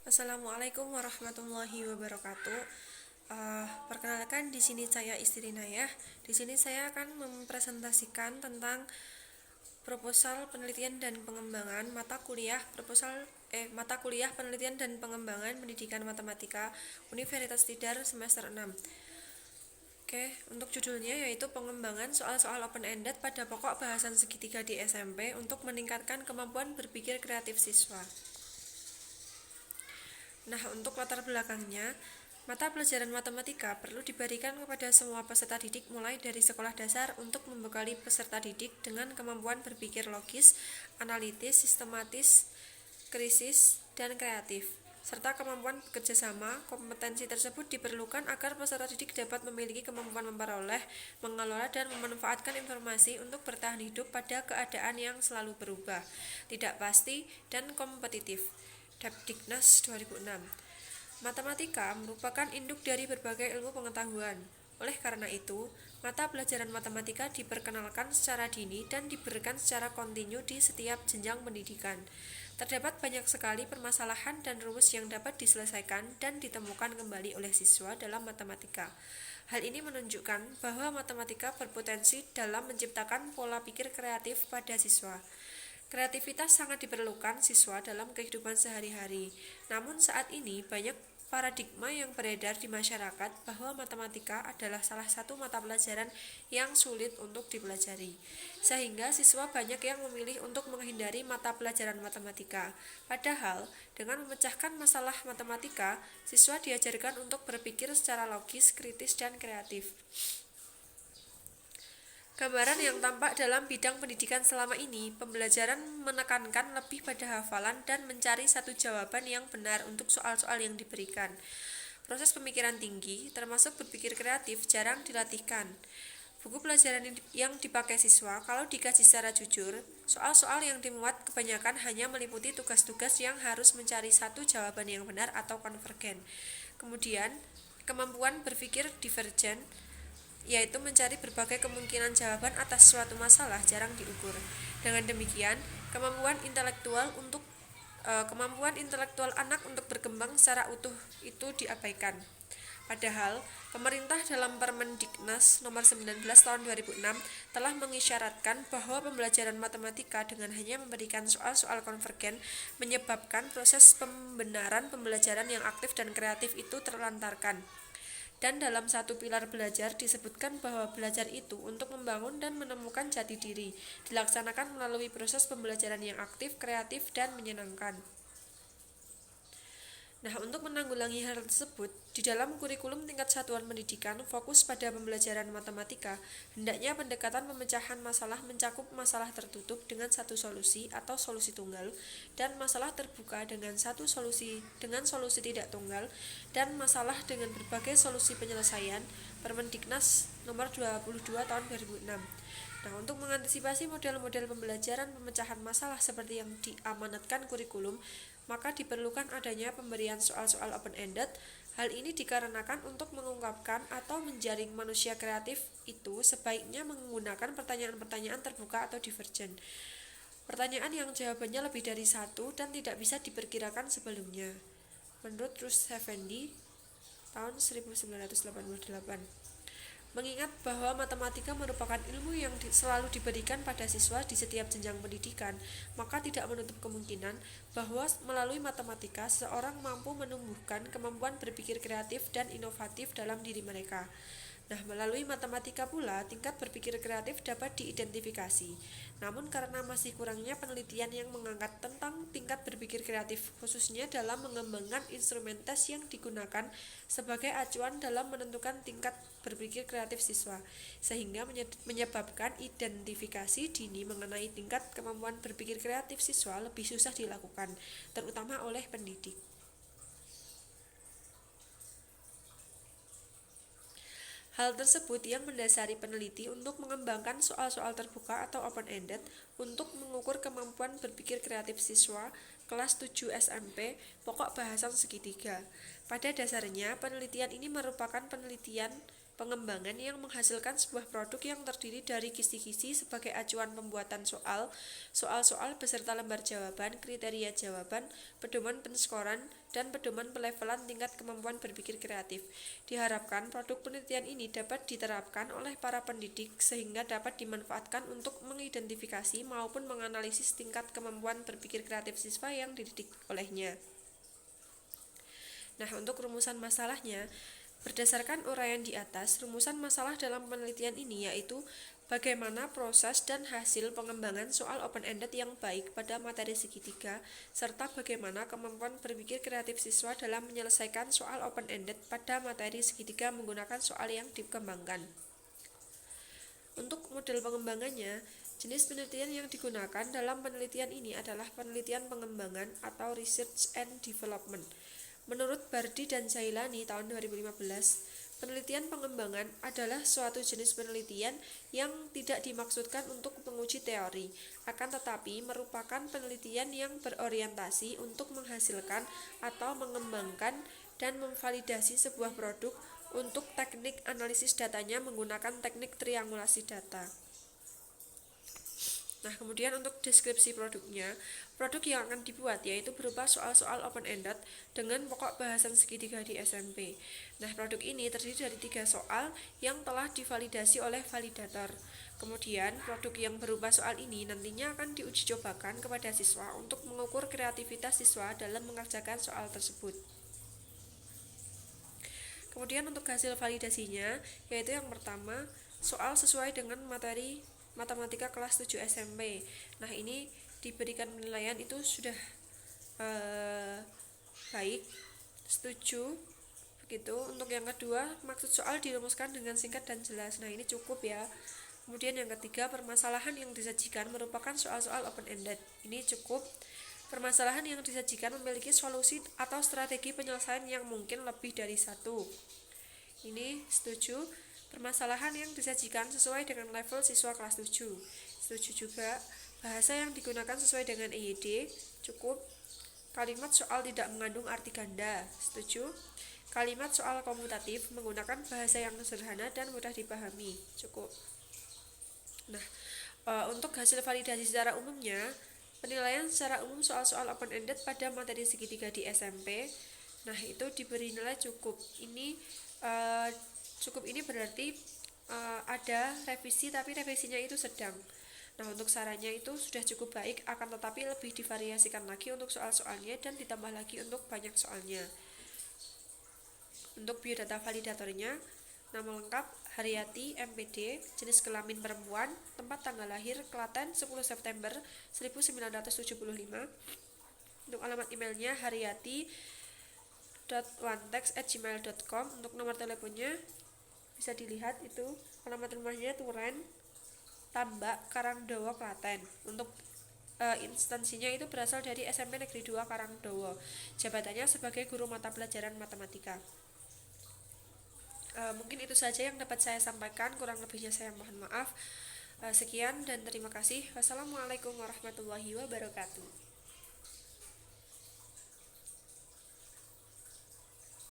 Assalamualaikum warahmatullahi wabarakatuh. Perkenalkan, di sini saya Istri Nayah. Di sini saya akan mempresentasikan tentang proposal penelitian dan pengembangan mata kuliah penelitian dan pengembangan pendidikan matematika Universitas Tidar semester 6. Oke, untuk judulnya yaitu pengembangan soal-soal open-ended pada pokok bahasan segitiga di SMP untuk meningkatkan kemampuan berpikir kreatif siswa. Nah, untuk latar belakangnya, mata pelajaran matematika perlu diberikan kepada semua peserta didik mulai dari sekolah dasar untuk membekali peserta didik dengan kemampuan berpikir logis, analitis, sistematis, krisis, dan kreatif, serta kemampuan bekerja sama. Kompetensi tersebut diperlukan agar peserta didik dapat memiliki kemampuan memperoleh, mengelola, dan memanfaatkan informasi untuk bertahan hidup pada keadaan yang selalu berubah, tidak pasti, dan kompetitif. Dapdiknas 2006. Matematika merupakan induk dari berbagai ilmu pengetahuan. Oleh karena itu, mata pelajaran matematika diperkenalkan secara dini dan diberikan secara kontinu di setiap jenjang pendidikan. Terdapat banyak sekali permasalahan dan rumus yang dapat diselesaikan dan ditemukan kembali oleh siswa dalam matematika. Hal ini menunjukkan bahwa matematika berpotensi dalam menciptakan pola pikir kreatif pada siswa. Kreativitas sangat diperlukan siswa dalam kehidupan sehari-hari. Namun saat ini banyak paradigma yang beredar di masyarakat bahwa matematika adalah salah satu mata pelajaran yang sulit untuk dipelajari. Sehingga siswa banyak yang memilih untuk menghindari mata pelajaran matematika. Padahal, dengan memecahkan masalah matematika, siswa diajarkan untuk berpikir secara logis, kritis, dan kreatif. Gambaran yang tampak dalam bidang pendidikan selama ini, pembelajaran menekankan lebih pada hafalan dan mencari satu jawaban yang benar untuk soal-soal yang diberikan. Proses pemikiran tinggi, termasuk berpikir kreatif, jarang dilatihkan. Buku pelajaran yang dipakai siswa, kalau dikaji secara jujur, soal-soal yang dimuat kebanyakan hanya meliputi tugas-tugas yang harus mencari satu jawaban yang benar atau konvergen. Kemudian, kemampuan berpikir divergen, yaitu mencari berbagai kemungkinan jawaban atas suatu masalah, jarang diukur. Dengan demikian, kemampuan intelektual anak untuk berkembang secara utuh itu diabaikan. Padahal, pemerintah dalam Permendiknas nomor 19 tahun 2006 telah mengisyaratkan bahwa pembelajaran matematika dengan hanya memberikan soal-soal konvergen menyebabkan proses pembenaran pembelajaran yang aktif dan kreatif itu terlantarkan. Dan dalam satu pilar belajar disebutkan bahwa belajar itu untuk membangun dan menemukan jati diri, dilaksanakan melalui proses pembelajaran yang aktif, kreatif, dan menyenangkan. Nah, untuk menanggulangi hal tersebut, di dalam kurikulum tingkat satuan pendidikan fokus pada pembelajaran matematika, hendaknya pendekatan pemecahan masalah mencakup masalah tertutup dengan satu solusi atau solusi tunggal, dan masalah terbuka dengan solusi tidak tunggal, dan masalah dengan berbagai solusi penyelesaian. Permendiknas nomor 22 tahun 2006. Nah, untuk mengantisipasi model-model pembelajaran pemecahan masalah seperti yang diamanatkan kurikulum, maka diperlukan adanya pemberian soal-soal open-ended. Hal ini dikarenakan untuk mengungkapkan atau menjaring manusia kreatif itu sebaiknya menggunakan pertanyaan-pertanyaan terbuka atau divergen. Pertanyaan yang jawabannya lebih dari satu dan tidak bisa diperkirakan sebelumnya. Menurut Rus Effendi, tahun 1988. Mengingat bahwa matematika merupakan ilmu yang selalu diberikan pada siswa di setiap jenjang pendidikan, maka tidak menutup kemungkinan bahwa melalui matematika seseorang mampu menumbuhkan kemampuan berpikir kreatif dan inovatif dalam diri mereka. Nah, melalui matematika pula, tingkat berpikir kreatif dapat diidentifikasi. Namun karena masih kurangnya penelitian yang mengangkat tentang tingkat berpikir kreatif, khususnya dalam mengembangkan instrumen tes yang digunakan sebagai acuan dalam menentukan tingkat berpikir kreatif siswa, sehingga menyebabkan identifikasi dini mengenai tingkat kemampuan berpikir kreatif siswa lebih susah dilakukan, terutama oleh pendidik. Hal tersebut yang mendasari peneliti untuk mengembangkan soal-soal terbuka atau open-ended untuk mengukur kemampuan berpikir kreatif siswa kelas 7 SMP pokok bahasan segitiga. Pada dasarnya, penelitian ini merupakan penelitian pengembangan yang menghasilkan sebuah produk yang terdiri dari kisi-kisi sebagai acuan pembuatan soal, soal-soal beserta lembar jawaban, kriteria jawaban, pedoman penskoran, dan pedoman pelevelan tingkat kemampuan berpikir kreatif. Diharapkan produk penelitian ini dapat diterapkan oleh para pendidik sehingga dapat dimanfaatkan untuk mengidentifikasi maupun menganalisis tingkat kemampuan berpikir kreatif siswa yang dididik olehnya. Nah, untuk rumusan masalahnya, berdasarkan uraian di atas, rumusan masalah dalam penelitian ini yaitu bagaimana proses dan hasil pengembangan soal open-ended yang baik pada materi segitiga, serta bagaimana kemampuan berpikir kreatif siswa dalam menyelesaikan soal open-ended pada materi segitiga menggunakan soal yang dikembangkan. Untuk model pengembangannya, jenis penelitian yang digunakan dalam penelitian ini adalah penelitian pengembangan atau research and development. Menurut Bardi dan Jailani tahun 2015, penelitian pengembangan adalah suatu jenis penelitian yang tidak dimaksudkan untuk menguji teori, akan tetapi merupakan penelitian yang berorientasi untuk menghasilkan atau mengembangkan dan memvalidasi sebuah produk untuk teknik analisis datanya menggunakan teknik triangulasi data. Nah, kemudian untuk deskripsi produknya, produk yang akan dibuat yaitu berupa soal-soal open-ended dengan pokok bahasan segitiga di SMP. Nah, produk ini terdiri dari 3 soal yang telah divalidasi oleh validator. Kemudian, produk yang berupa soal ini nantinya akan diuji cobakan kepada siswa untuk mengukur kreativitas siswa dalam mengerjakan soal tersebut. Kemudian untuk hasil validasinya, yaitu yang pertama, soal sesuai dengan materi matematika kelas 7 SMP. Nah, ini diberikan penilaian itu sudah baik, setuju. Begitu. Untuk yang kedua, maksud soal dirumuskan dengan singkat dan jelas. Nah, ini cukup ya. Kemudian yang ketiga, permasalahan yang disajikan merupakan soal-soal open-ended. Ini cukup. Permasalahan yang disajikan memiliki solusi atau strategi penyelesaian yang mungkin lebih dari satu. Ini setuju. Permasalahan yang disajikan sesuai dengan level siswa kelas 7. Setuju juga. Bahasa yang digunakan sesuai dengan EYD. Cukup. Kalimat soal tidak mengandung arti ganda. Setuju. Kalimat soal komutatif menggunakan bahasa yang sederhana dan mudah dipahami. Cukup. Nah, untuk hasil validasi secara umumnya, penilaian secara umum soal-soal open-ended pada materi segitiga di SMP, nah itu diberi nilai cukup. Ini cukup ini berarti ada revisi, tapi revisinya itu sedang. Nah, untuk sarannya itu sudah cukup baik, akan tetapi lebih divariasikan lagi untuk soal-soalnya dan ditambah lagi untuk banyak soalnya. Untuk biodata validatornya, nama lengkap Haryati MPD, jenis kelamin perempuan, tempat tanggal lahir Klaten 10 September 1975. Untuk alamat emailnya haryati.wantex@gmail.com. Untuk nomor teleponnya bisa dilihat itu, alamat rumahnya Turen, Tambak, Karangdowo, Klaten. Untuk instansinya itu berasal dari SMP Negeri 2 Karangdowo. Jabatannya sebagai guru mata pelajaran matematika. Mungkin itu saja yang dapat saya sampaikan, kurang lebihnya saya mohon maaf. Sekian dan terima kasih. Wassalamualaikum warahmatullahi wabarakatuh.